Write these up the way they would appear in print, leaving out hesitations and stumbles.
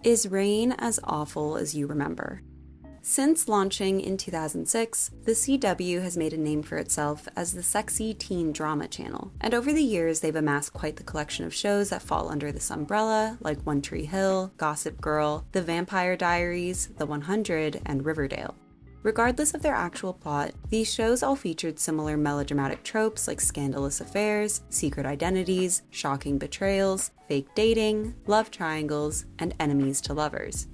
Is Reign as awful as you remember? Since launching in 2006, the CW has made a name for itself as the sexy teen drama channel, and over the years they've amassed quite the collection of shows that fall under this umbrella, like One Tree Hill, Gossip Girl, The Vampire Diaries, The 100, and Riverdale. Regardless of their actual plot, these shows all featured similar melodramatic tropes like scandalous affairs, secret identities, shocking betrayals, fake dating, love triangles, and enemies to lovers.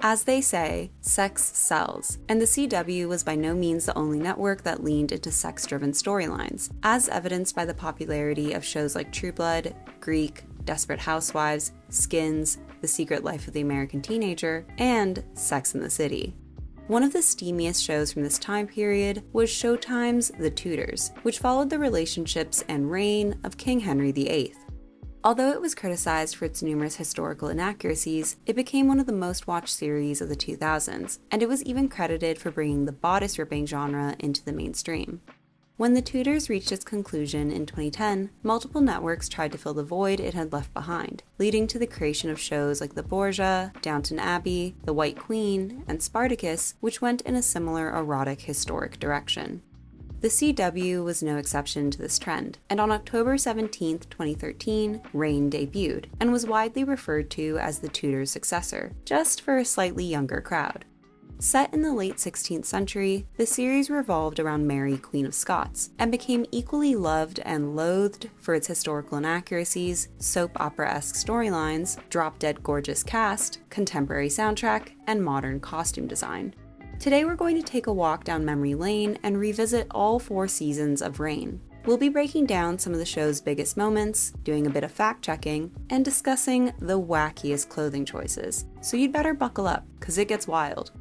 As they say, sex sells, and the CW was by no means the only network that leaned into sex-driven storylines, as evidenced by the popularity of shows like True Blood, Greek, Desperate Housewives, Skins, The Secret Life of the American Teenager, and Sex and the City. One of the steamiest shows from this time period was Showtime's The Tudors, which followed the relationships and reign of King Henry VIII. Although it was criticized for its numerous historical inaccuracies, it became one of the most watched series of the 2000s, and it was even credited for bringing the bodice-ripping genre into the mainstream. When The Tudors reached its conclusion in 2010, multiple networks tried to fill the void it had left behind, leading to the creation of shows like The Borgia, Downton Abbey, The White Queen, and Spartacus, which went in a similar erotic historic direction. The CW was no exception to this trend, and on October 17, 2013, Reign debuted, and was widely referred to as the Tudors' successor, just for a slightly younger crowd. Set in the late 16th century, the series revolved around Mary, Queen of Scots, and became equally loved and loathed for its historical inaccuracies, soap opera-esque storylines, drop-dead gorgeous cast, contemporary soundtrack, and modern costume design. Today we're going to take a walk down memory lane and revisit all 4 seasons of Reign. We'll be breaking down some of the show's biggest moments, doing a bit of fact-checking, and discussing the wackiest clothing choices, so you'd better buckle up, cause it gets wild.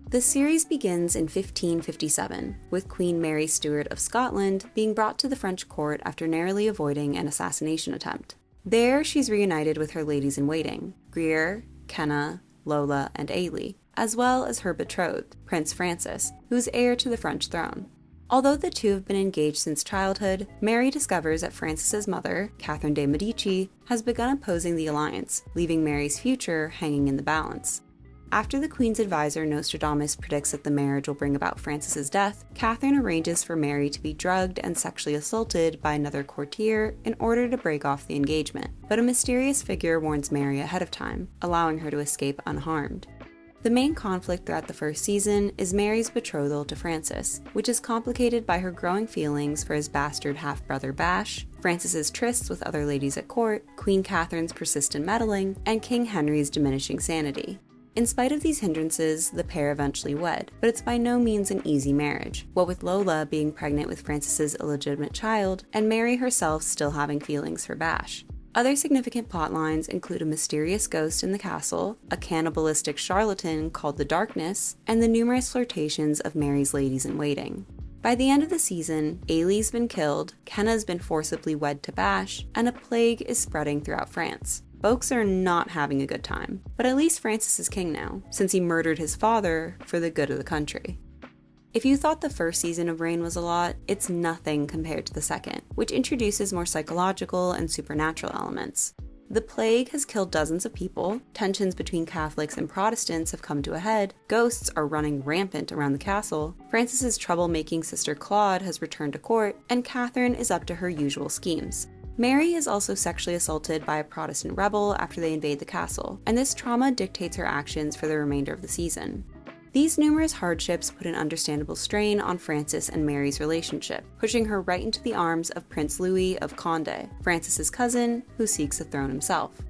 The series begins in 1557, with Queen Mary Stuart of Scotland being brought to the French court after narrowly avoiding an assassination attempt. There she's reunited with her ladies-in-waiting, Greer, Kenna, Lola, and Ailey, as well as her betrothed, Prince Francis, who's heir to the French throne. Although the two have been engaged since childhood, Mary discovers that Francis's mother, Catherine de' Medici, has begun opposing the alliance, leaving Mary's future hanging in the balance. After the Queen's advisor Nostradamus predicts that the marriage will bring about Francis's death, Catherine arranges for Mary to be drugged and sexually assaulted by another courtier in order to break off the engagement, but a mysterious figure warns Mary ahead of time, allowing her to escape unharmed. The main conflict throughout the first season is Mary's betrothal to Francis, which is complicated by her growing feelings for his bastard half-brother Bash, Francis's trysts with other ladies at court, Queen Catherine's persistent meddling, and King Henry's diminishing sanity. In spite of these hindrances, the pair eventually wed, but it's by no means an easy marriage, what with Lola being pregnant with Francis's illegitimate child, and Mary herself still having feelings for Bash. Other significant plotlines include a mysterious ghost in the castle, a cannibalistic charlatan called the Darkness, and the numerous flirtations of Mary's ladies-in-waiting. By the end of the season, Ailey's been killed, Kenna's been forcibly wed to Bash, and a plague is spreading throughout France. Folks are not having a good time, but at least Francis is king now, since he murdered his father for the good of the country. If you thought the first season of Reign was a lot, it's nothing compared to the second, which introduces more psychological and supernatural elements. The plague has killed dozens of people, tensions between Catholics and Protestants have come to a head, ghosts are running rampant around the castle, Francis's troublemaking sister Claude has returned to court, and Catherine is up to her usual schemes. Mary is also sexually assaulted by a Protestant rebel after they invade the castle, and this trauma dictates her actions for the remainder of the season. These numerous hardships put an understandable strain on Francis and Mary's relationship, pushing her right into the arms of Prince Louis of Condé, Francis's cousin, who seeks the throne himself.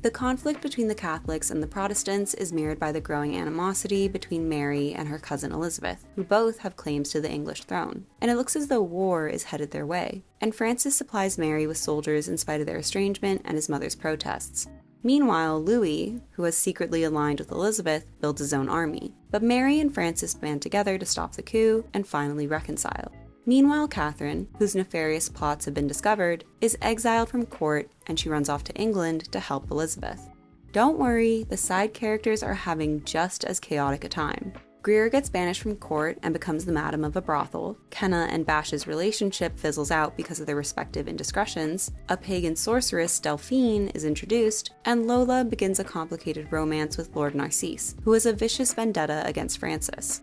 The conflict between the Catholics and the Protestants is mirrored by the growing animosity between Mary and her cousin Elizabeth, who both have claims to the English throne, and it looks as though war is headed their way, and Francis supplies Mary with soldiers in spite of their estrangement and his mother's protests. Meanwhile, Louis, who has secretly aligned with Elizabeth, builds his own army, but Mary and Francis band together to stop the coup and finally reconcile. Meanwhile, Catherine, whose nefarious plots have been discovered, is exiled from court and she runs off to England to help Elizabeth. Don't worry, the side characters are having just as chaotic a time. Greer gets banished from court and becomes the madam of a brothel. Kenna and Bash's relationship fizzles out because of their respective indiscretions. A pagan sorceress, Delphine, is introduced, and Lola begins a complicated romance with Lord Narcisse, who has a vicious vendetta against Francis.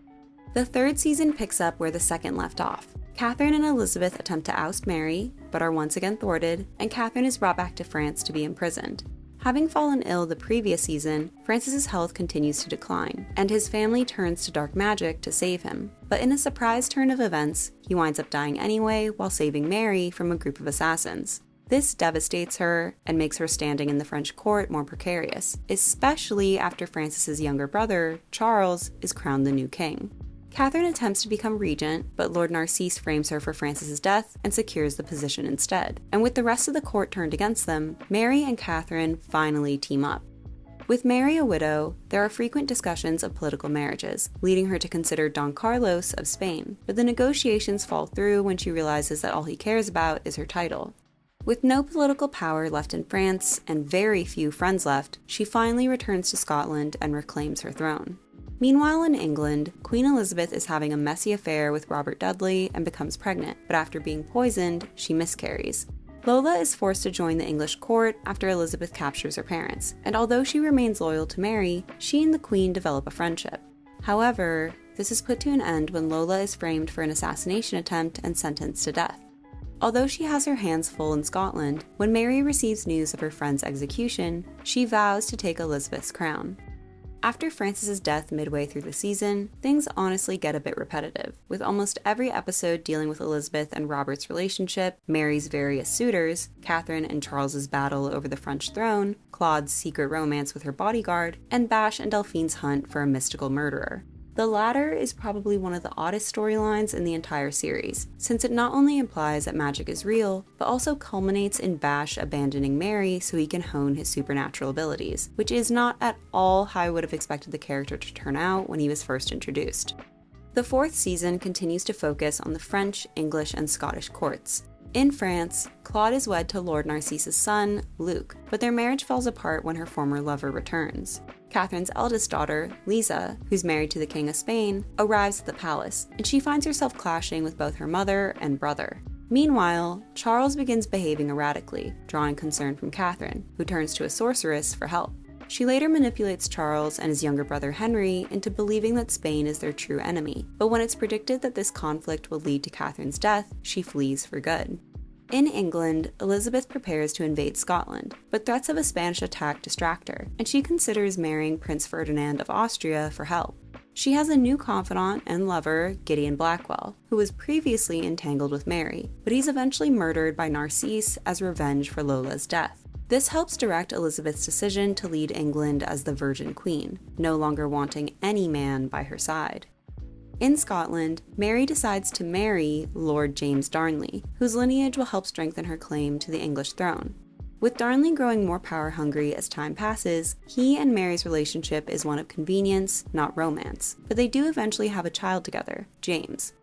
The third season picks up where the second left off. Catherine and Elizabeth attempt to oust Mary, but are once again thwarted, and Catherine is brought back to France to be imprisoned. Having fallen ill the previous season, Francis's health continues to decline, and his family turns to dark magic to save him. But in a surprise turn of events, he winds up dying anyway while saving Mary from a group of assassins. This devastates her and makes her standing in the French court more precarious, especially after Francis's younger brother, Charles, is crowned the new king. Catherine attempts to become regent, but Lord Narcisse frames her for Francis's death and secures the position instead. And with the rest of the court turned against them, Mary and Catherine finally team up. With Mary a widow, there are frequent discussions of political marriages, leading her to consider Don Carlos of Spain, but the negotiations fall through when she realizes that all he cares about is her title. With no political power left in France and very few friends left, she finally returns to Scotland and reclaims her throne. Meanwhile in England, Queen Elizabeth is having a messy affair with Robert Dudley and becomes pregnant, but after being poisoned, she miscarries. Lola is forced to join the English court after Elizabeth captures her parents, and although she remains loyal to Mary, she and the Queen develop a friendship. However, this is put to an end when Lola is framed for an assassination attempt and sentenced to death. Although she has her hands full in Scotland, when Mary receives news of her friend's execution, she vows to take Elizabeth's crown. After Francis's death midway through the season, things honestly get a bit repetitive, with almost every episode dealing with Elizabeth and Robert's relationship, Mary's various suitors, Catherine and Charles's battle over the French throne, Claude's secret romance with her bodyguard, and Bash and Delphine's hunt for a mystical murderer. The latter is probably one of the oddest storylines in the entire series, since it not only implies that magic is real, but also culminates in Bash abandoning Mary so he can hone his supernatural abilities, which is not at all how I would have expected the character to turn out when he was first introduced. The fourth season continues to focus on the French, English, and Scottish courts. In France, Claude is wed to Lord Narcisse's son, Luc, but their marriage falls apart when her former lover returns. Catherine's eldest daughter, Lisa, who's married to the King of Spain, arrives at the palace, and she finds herself clashing with both her mother and brother. Meanwhile, Charles begins behaving erratically, drawing concern from Catherine, who turns to a sorceress for help. She later manipulates Charles and his younger brother Henry into believing that Spain is their true enemy, but when it's predicted that this conflict will lead to Catherine's death, she flees for good. In England, Elizabeth prepares to invade Scotland, but threats of a Spanish attack distract her, and she considers marrying Prince Ferdinand of Austria for help. She has a new confidant and lover, Gideon Blackwell, who was previously entangled with Mary, but he's eventually murdered by Narcisse as revenge for Lola's death. This helps direct Elizabeth's decision to lead England as the Virgin Queen, no longer wanting any man by her side. In Scotland, Mary decides to marry Lord James Darnley, whose lineage will help strengthen her claim to the English throne. With Darnley growing more power-hungry as time passes, he and Mary's relationship is one of convenience, not romance, but they do eventually have a child together, James.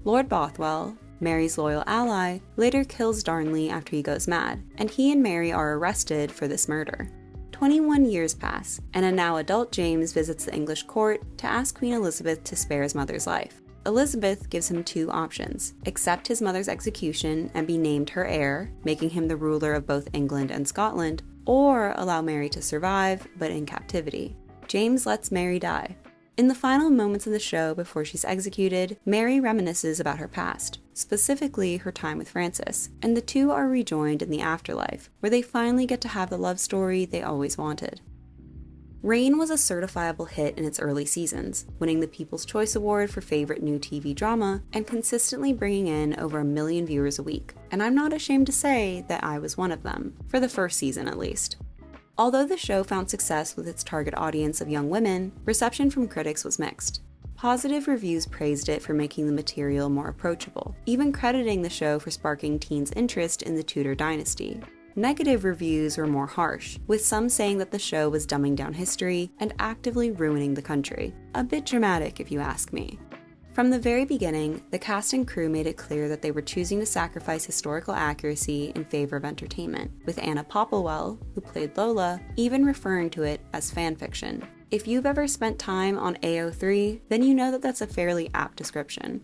Lord Bothwell, Mary's loyal ally, later kills Darnley after he goes mad, and he and Mary are arrested for this murder. 21 years pass, and a now adult James visits the English court to ask Queen Elizabeth to spare his mother's life. Elizabeth gives him two options: accept his mother's execution and be named her heir, making him the ruler of both England and Scotland, or allow Mary to survive, but in captivity. James lets Mary die. In the final moments of the show before she's executed, Mary reminisces about her past, specifically her time with Francis, and the two are rejoined in the afterlife, where they finally get to have the love story they always wanted. Reign was a certifiable hit in its early seasons, winning the People's Choice Award for Favorite New TV Drama and consistently bringing in over 1 million viewers a week, and I'm not ashamed to say that I was one of them, for the first season at least. Although the show found success with its target audience of young women, reception from critics was mixed. Positive reviews praised it for making the material more approachable, even crediting the show for sparking teens' interest in the Tudor dynasty. Negative reviews were more harsh, with some saying that the show was dumbing down history and actively ruining the country. A bit dramatic, if you ask me. From the very beginning, the cast and crew made it clear that they were choosing to sacrifice historical accuracy in favor of entertainment, with Anna Popplewell, who played Lola, even referring to it as fanfiction. If you've ever spent time on AO3, then you know that that's a fairly apt description.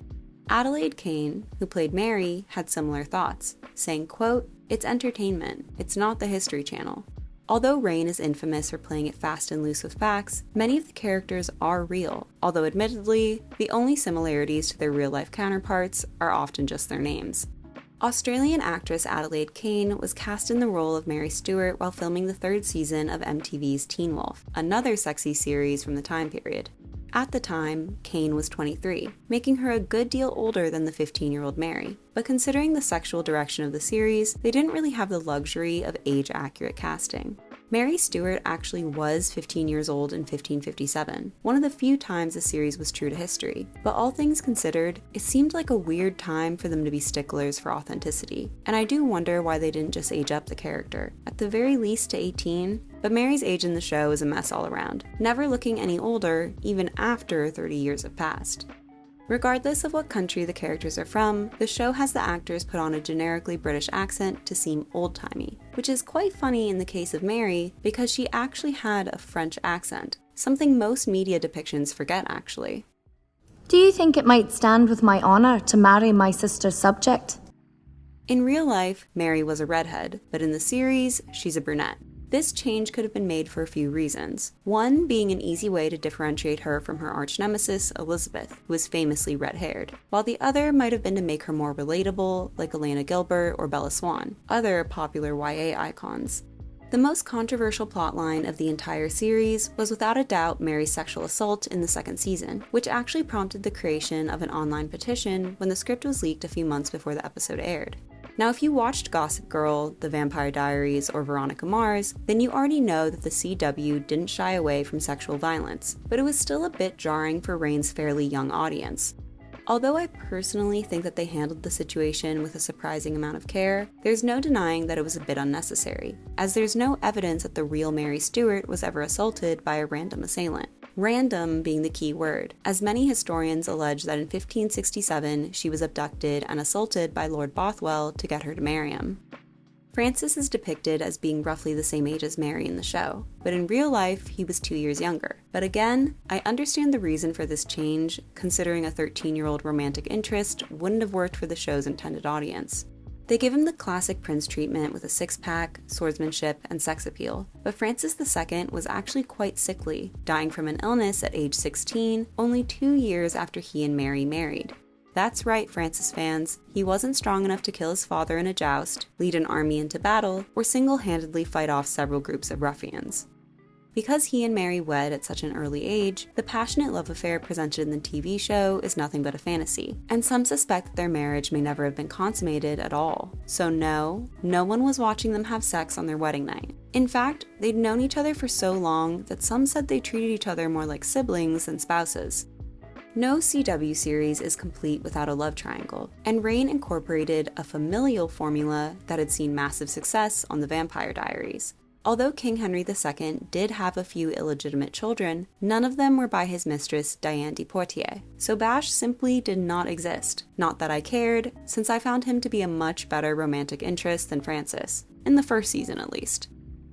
Adelaide Kane, who played Mary, had similar thoughts, saying, quote, "It's entertainment, it's not the History Channel." Although Rain is infamous for playing it fast and loose with facts, many of the characters are real, although admittedly, the only similarities to their real-life counterparts are often just their names. Australian actress Adelaide Kane was cast in the role of Mary Stuart while filming the 3rd season of MTV's Teen Wolf, another sexy series from the time period. At the time, Kane was 23, making her a good deal older than the 15-year-old Mary. But considering the sexual direction of the series, they didn't really have the luxury of age-accurate casting. Mary Stuart actually was 15 years old in 1557, one of the few times the series was true to history. But all things considered, it seemed like a weird time for them to be sticklers for authenticity. And I do wonder why they didn't just age up the character, at the very least to 18. But Mary's age in the show is a mess all around, never looking any older even after 30 years have passed. Regardless of what country the characters are from, the show has the actors put on a generically British accent to seem old-timey, which is quite funny in the case of Mary because she actually had a French accent, something most media depictions forget actually. Do you think it might stand with my honour to marry my sister's subject? In real life, Mary was a redhead, but in the series, she's a brunette. This change could have been made for a few reasons. One being an easy way to differentiate her from her arch-nemesis, Elizabeth, who was famously red-haired, while the other might have been to make her more relatable, like Elena Gilbert or Bella Swan, other popular YA icons. The most controversial plotline of the entire series was without a doubt Mary's sexual assault in the 2nd season, which actually prompted the creation of an online petition when the script was leaked a few months before the episode aired. Now, if you watched Gossip Girl, The Vampire Diaries, or Veronica Mars, then you already know that the CW didn't shy away from sexual violence, but it was still a bit jarring for Rain's fairly young audience. Although I personally think that they handled the situation with a surprising amount of care, there's no denying that it was a bit unnecessary, as there's no evidence that the real Mary Stuart was ever assaulted by a random assailant. Random being the key word, as many historians allege that in 1567 she was abducted and assaulted by Lord Bothwell to get her to marry him. Francis is depicted as being roughly the same age as Mary in the show, but in real life he was 2 years younger. But again, I understand the reason for this change, considering a 13-year-old romantic interest wouldn't have worked for the show's intended audience. They give him the classic prince treatment with a six-pack, swordsmanship, and sex appeal, but Francis II was actually quite sickly, dying from an illness at age 16, only 2 years after he and Mary married. That's right, Francis fans, he wasn't strong enough to kill his father in a joust, lead an army into battle, or single-handedly fight off several groups of ruffians. Because he and Mary wed at such an early age, the passionate love affair presented in the TV show is nothing but a fantasy, and some suspect that their marriage may never have been consummated at all. So no one was watching them have sex on their wedding night. In fact, they'd known each other for so long that some said they treated each other more like siblings than spouses. No CW series is complete without a love triangle, and Rain incorporated a familial formula that had seen massive success on The Vampire Diaries. Although King Henry II did have a few illegitimate children, none of them were by his mistress Diane de Poitiers, so Bash simply did not exist. Not that I cared, since I found him to be a much better romantic interest than Francis, in the first season at least.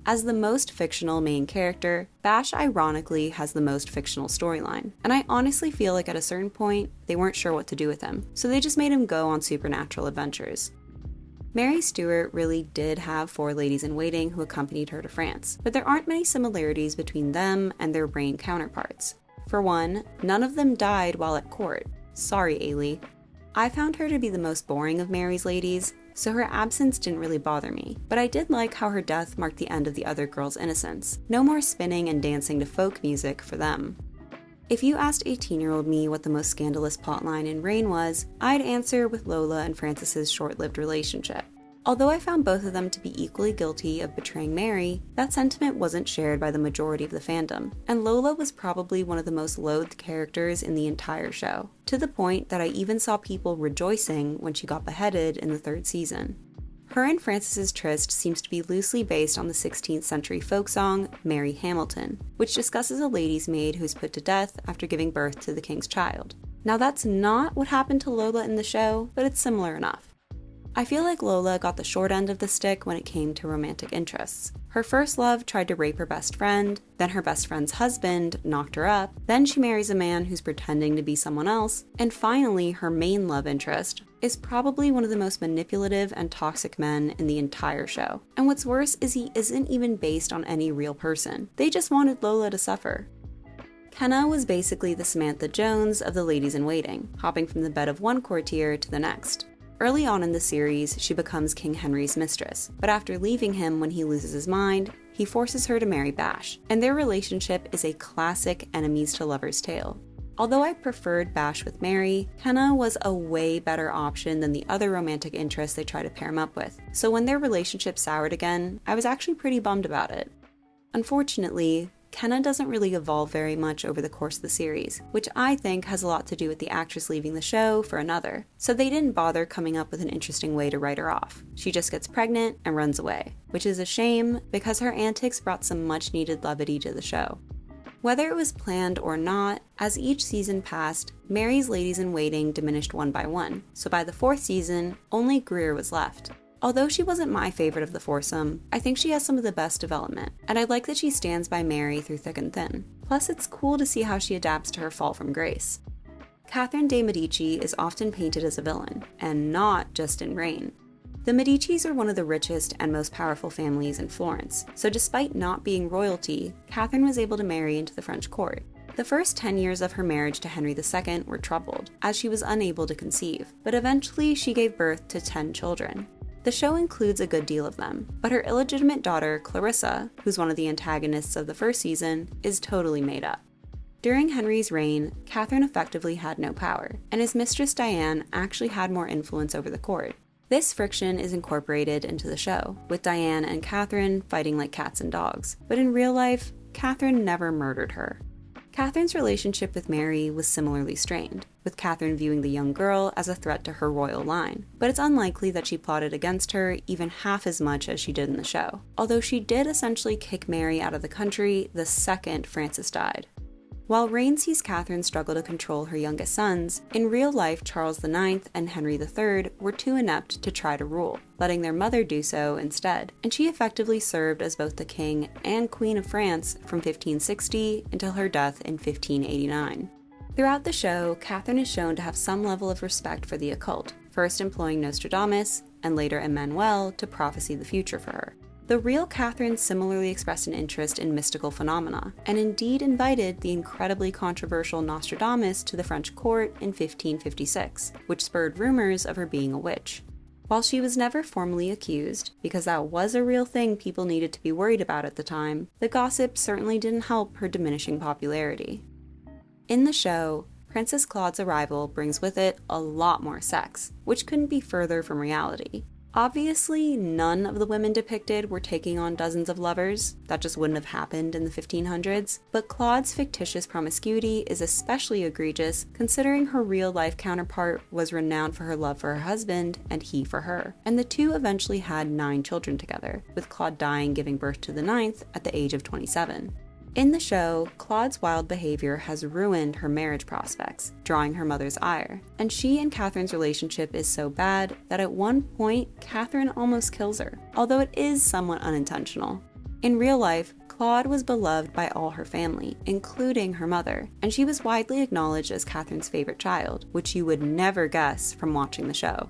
As the most fictional main character, Bash ironically has the most fictional storyline, and I honestly feel like at a certain point, they weren't sure what to do with him, so they just made him go on supernatural adventures. Mary Stuart really did have 4 ladies-in-waiting who accompanied her to France, but there aren't many similarities between them and their Rain counterparts. For one, none of them died while at court. Sorry, Ailey. I found her to be the most boring of Mary's ladies, so her absence didn't really bother me, but I did like how her death marked the end of the other girls' innocence. No more spinning and dancing to folk music for them. If you asked 18-year-old me what the most scandalous plotline in Rain was, I'd answer with Lola and Francis's short-lived relationship. Although I found both of them to be equally guilty of betraying Mary, that sentiment wasn't shared by the majority of the fandom, and Lola was probably one of the most loathed characters in the entire show, to the point that I even saw people rejoicing when she got beheaded in the 3rd season. Her and Francis's tryst seems to be loosely based on the 16th century folk song, Mary Hamilton, which discusses a lady's maid who's put to death after giving birth to the king's child. Now that's not what happened to Lola in the show, but it's similar enough. I feel like Lola got the short end of the stick when it came to romantic interests. Her first love tried to rape her best friend, then her best friend's husband knocked her up, then she marries a man who's pretending to be someone else, and finally her main love interest is probably one of the most manipulative and toxic men in the entire show. And what's worse is he isn't even based on any real person. They just wanted Lola to suffer. Kenna was basically the Samantha Jones of the ladies-in-waiting, hopping from the bed of one courtier to the next. Early on in the series, she becomes King Henry's mistress, but after leaving him when he loses his mind, he forces her to marry Bash, and their relationship is a classic enemies to lovers tale. Although I preferred Bash with Mary, Kenna was a way better option than the other romantic interests they try to pair him up with, so when their relationship soured again, I was actually pretty bummed about it. Unfortunately, Kenna doesn't really evolve very much over the course of the series, which I think has a lot to do with the actress leaving the show for another, so they didn't bother coming up with an interesting way to write her off. She just gets pregnant and runs away, which is a shame because her antics brought some much needed levity to the show. Whether it was planned or not, as each season passed, Mary's ladies-in-waiting diminished one by one, so by the 4th season, only Greer was left. Although she wasn't my favorite of the foursome, I think she has some of the best development, and I like that she stands by Mary through thick and thin. Plus, it's cool to see how she adapts to her fall from grace. Catherine de' Medici is often painted as a villain, and not just in Reign. The Medicis are one of the richest and most powerful families in Florence, so despite not being royalty, Catherine was able to marry into the French court. The first 10 years of her marriage to Henry II were troubled, as she was unable to conceive, but eventually she gave birth to 10 children. The show includes a good deal of them, but her illegitimate daughter, Clarissa, who's one of the antagonists of the first season, is totally made up. During Henry's reign, Catherine effectively had no power, and his mistress Diane actually had more influence over the court. This friction is incorporated into the show, with Diane and Catherine fighting like cats and dogs, but in real life, Catherine never murdered her. Catherine's relationship with Mary was similarly strained, with Catherine viewing the young girl as a threat to her royal line, but it's unlikely that she plotted against her even half as much as she did in the show, although she did essentially kick Mary out of the country the second Francis died. While Reign sees Catherine struggle to control her youngest sons, in real life Charles IX and Henry III were too inept to try to rule, letting their mother do so instead, and she effectively served as both the King and Queen of France from 1560 until her death in 1589. Throughout the show, Catherine is shown to have some level of respect for the occult, first employing Nostradamus, and later Emmanuel to prophesy the future for her. The real Catherine similarly expressed an interest in mystical phenomena, and indeed invited the incredibly controversial Nostradamus to the French court in 1556, which spurred rumors of her being a witch. While she was never formally accused, because that was a real thing people needed to be worried about at the time, the gossip certainly didn't help her diminishing popularity. In the show, Princess Claude's arrival brings with it a lot more sex, which couldn't be further from reality. Obviously, none of the women depicted were taking on dozens of lovers. That just wouldn't have happened in the 1500s. But Claude's fictitious promiscuity is especially egregious considering her real-life counterpart was renowned for her love for her husband and he for her. And the two eventually had 9 children together, with Claude dying giving birth to the 9th at the age of 27. In the show, Claude's wild behavior has ruined her marriage prospects, drawing her mother's ire, and she and Catherine's relationship is so bad that at one point, Catherine almost kills her, although it is somewhat unintentional. In real life, Claude was beloved by all her family, including her mother, and she was widely acknowledged as Catherine's favorite child, which you would never guess from watching the show.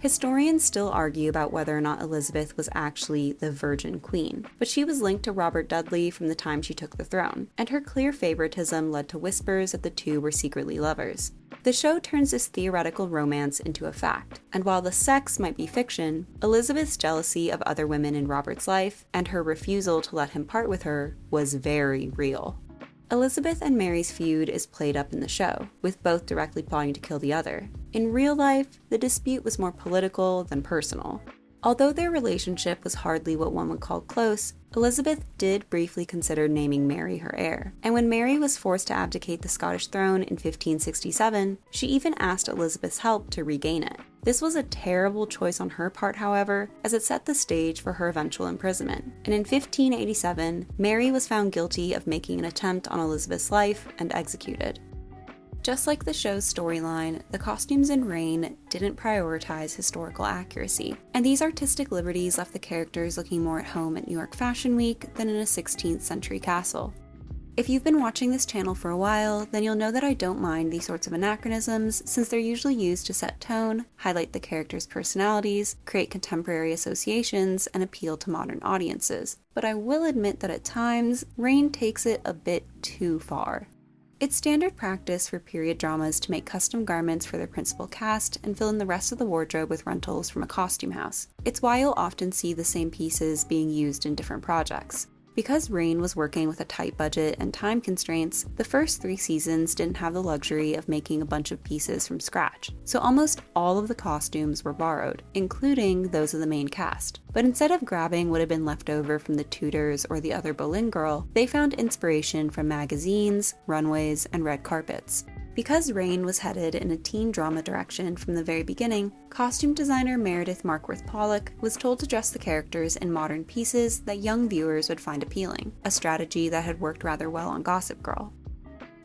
Historians still argue about whether or not Elizabeth was actually the Virgin Queen, but she was linked to Robert Dudley from the time she took the throne, and her clear favoritism led to whispers that the two were secretly lovers. The show turns this theoretical romance into a fact, and while the sex might be fiction, Elizabeth's jealousy of other women in Robert's life and her refusal to let him part with her was very real. Elizabeth and Mary's feud is played up in the show, with both directly plotting to kill the other. In real life, the dispute was more political than personal. Although their relationship was hardly what one would call close, Elizabeth did briefly consider naming Mary her heir, and when Mary was forced to abdicate the Scottish throne in 1567, she even asked Elizabeth's help to regain it. This was a terrible choice on her part, however, as it set the stage for her eventual imprisonment, and in 1587, Mary was found guilty of making an attempt on Elizabeth's life and executed. Just like the show's storyline, the costumes in Reign didn't prioritize historical accuracy, and these artistic liberties left the characters looking more at home at New York Fashion Week than in a 16th century castle. If you've been watching this channel for a while, then you'll know that I don't mind these sorts of anachronisms since they're usually used to set tone, highlight the characters' personalities, create contemporary associations, and appeal to modern audiences. But I will admit that at times, Reign takes it a bit too far. It's standard practice for period dramas to make custom garments for their principal cast and fill in the rest of the wardrobe with rentals from a costume house. It's why you'll often see the same pieces being used in different projects. Because Reign was working with a tight budget and time constraints, the first 3 seasons didn't have the luxury of making a bunch of pieces from scratch, so almost all of the costumes were borrowed, including those of the main cast. But instead of grabbing what had been left over from the Tudors or the other Boleyn Girl, they found inspiration from magazines, runways, and red carpets. Because Reign was headed in a teen drama direction from the very beginning, costume designer Meredith Markworth Pollock was told to dress the characters in modern pieces that young viewers would find appealing, a strategy that had worked rather well on Gossip Girl.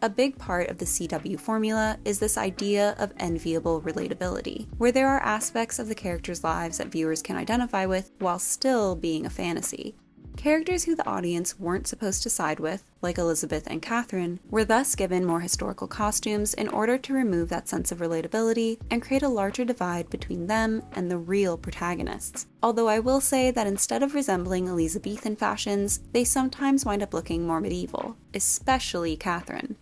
A big part of the CW formula is this idea of enviable relatability, where there are aspects of the characters' lives that viewers can identify with while still being a fantasy. Characters who the audience weren't supposed to side with, like Elizabeth and Catherine, were thus given more historical costumes in order to remove that sense of relatability and create a larger divide between them and the real protagonists. Although I will say that instead of resembling Elizabethan fashions, they sometimes wind up looking more medieval, especially Catherine.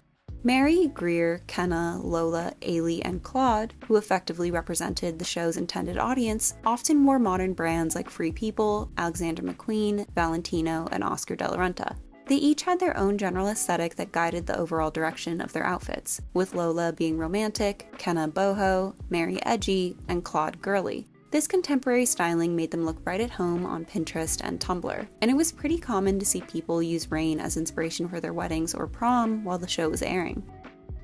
Mary, Greer, Kenna, Lola, Ailey, and Claude, who effectively represented the show's intended audience, often wore modern brands like Free People, Alexander McQueen, Valentino, and Oscar de la Renta. They each had their own general aesthetic that guided the overall direction of their outfits, with Lola being romantic, Kenna boho, Mary edgy, and Claude girly. This contemporary styling made them look right at home on Pinterest and Tumblr, and it was pretty common to see people use Reign as inspiration for their weddings or prom while the show was airing.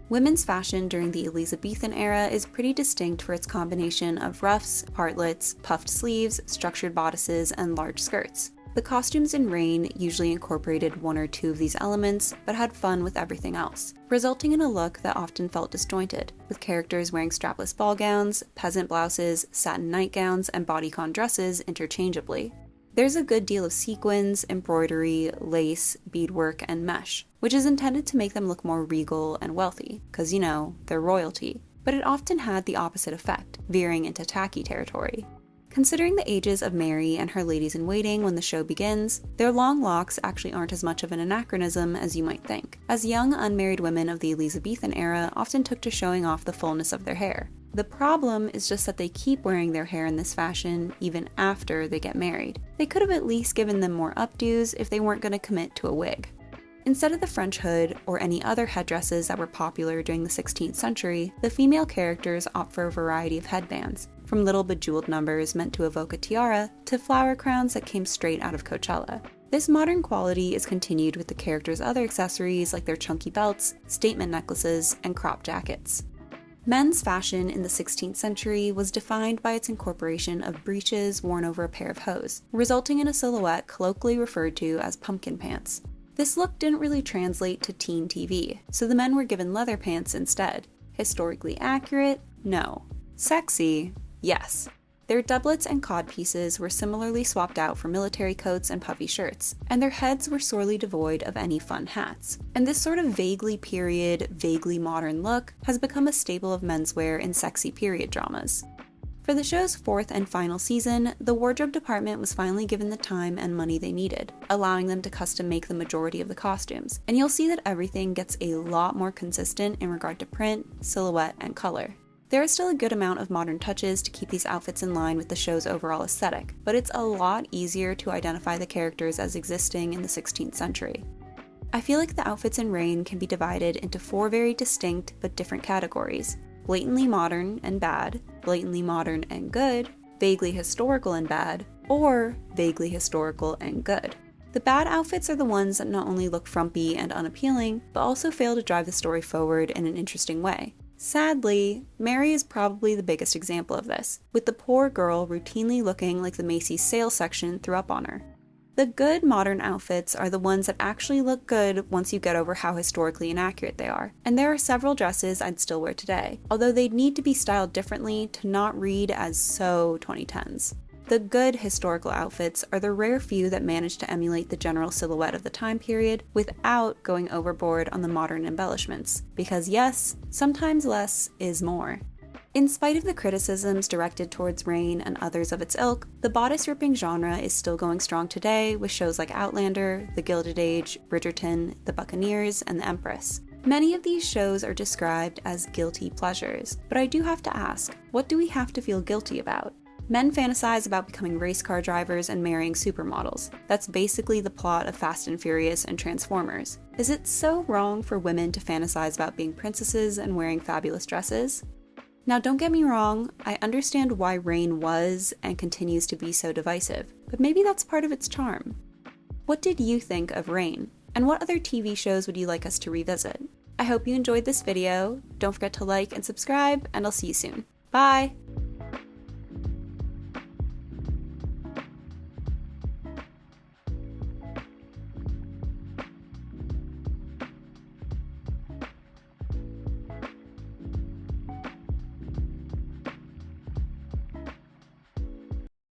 Women's fashion during the Elizabethan era is pretty distinct for its combination of ruffs, partlets, puffed sleeves, structured bodices, and large skirts. The costumes in Reign usually incorporated 1 or 2 of these elements, but had fun with everything else, resulting in a look that often felt disjointed, with characters wearing strapless ball gowns, peasant blouses, satin nightgowns, and bodycon dresses interchangeably. There's a good deal of sequins, embroidery, lace, beadwork, and mesh, which is intended to make them look more regal and wealthy, because, you know, they're royalty, but it often had the opposite effect, veering into tacky territory. Considering the ages of Mary and her ladies-in-waiting when the show begins, their long locks actually aren't as much of an anachronism as you might think, as young unmarried women of the Elizabethan era often took to showing off the fullness of their hair. The problem is just that they keep wearing their hair in this fashion even after they get married. They could have at least given them more updos if they weren't going to commit to a wig. Instead of the French hood or any other headdresses that were popular during the 16th century, the female characters opt for a variety of headbands, from little bejeweled numbers meant to evoke a tiara to flower crowns that came straight out of Coachella. This modern quality is continued with the characters' other accessories like their chunky belts, statement necklaces, and crop jackets. Men's fashion in the 16th century was defined by its incorporation of breeches worn over a pair of hose, resulting in a silhouette colloquially referred to as pumpkin pants. This look didn't really translate to teen TV, so the men were given leather pants instead. Historically accurate? No. Sexy? Yes. Their doublets and codpieces were similarly swapped out for military coats and puffy shirts, and their heads were sorely devoid of any fun hats. And this sort of vaguely period, vaguely modern look has become a staple of menswear in sexy period dramas. For the show's 4th and final season, the wardrobe department was finally given the time and money they needed, allowing them to custom make the majority of the costumes, and you'll see that everything gets a lot more consistent in regard to print, silhouette, and color. There is still a good amount of modern touches to keep these outfits in line with the show's overall aesthetic, but it's a lot easier to identify the characters as existing in the 16th century. I feel like the outfits in Reign can be divided into 4 very distinct but different categories: blatantly modern and bad, blatantly modern and good, vaguely historical and bad, or vaguely historical and good. The bad outfits are the ones that not only look frumpy and unappealing, but also fail to drive the story forward in an interesting way. Sadly, Mary is probably the biggest example of this, with the poor girl routinely looking like the Macy's sales section threw up on her. The good modern outfits are the ones that actually look good once you get over how historically inaccurate they are. And there are several dresses I'd still wear today, although they'd need to be styled differently to not read as so 2010s. The good historical outfits are the rare few that manage to emulate the general silhouette of the time period without going overboard on the modern embellishments, because yes, sometimes less is more. In spite of the criticisms directed towards Reign and others of its ilk, the bodice-ripping genre is still going strong today with shows like Outlander, The Gilded Age, Bridgerton, The Buccaneers, and The Empress. Many of these shows are described as guilty pleasures, but I do have to ask, what do we have to feel guilty about? Men fantasize about becoming race car drivers and marrying supermodels. That's basically the plot of Fast and Furious and Transformers. Is it so wrong for women to fantasize about being princesses and wearing fabulous dresses? Now, don't get me wrong, I understand why Reign was and continues to be so divisive, but maybe that's part of its charm. What did you think of Reign? And what other TV shows would you like us to revisit? I hope you enjoyed this video. Don't forget to like and subscribe, and I'll see you soon. Bye!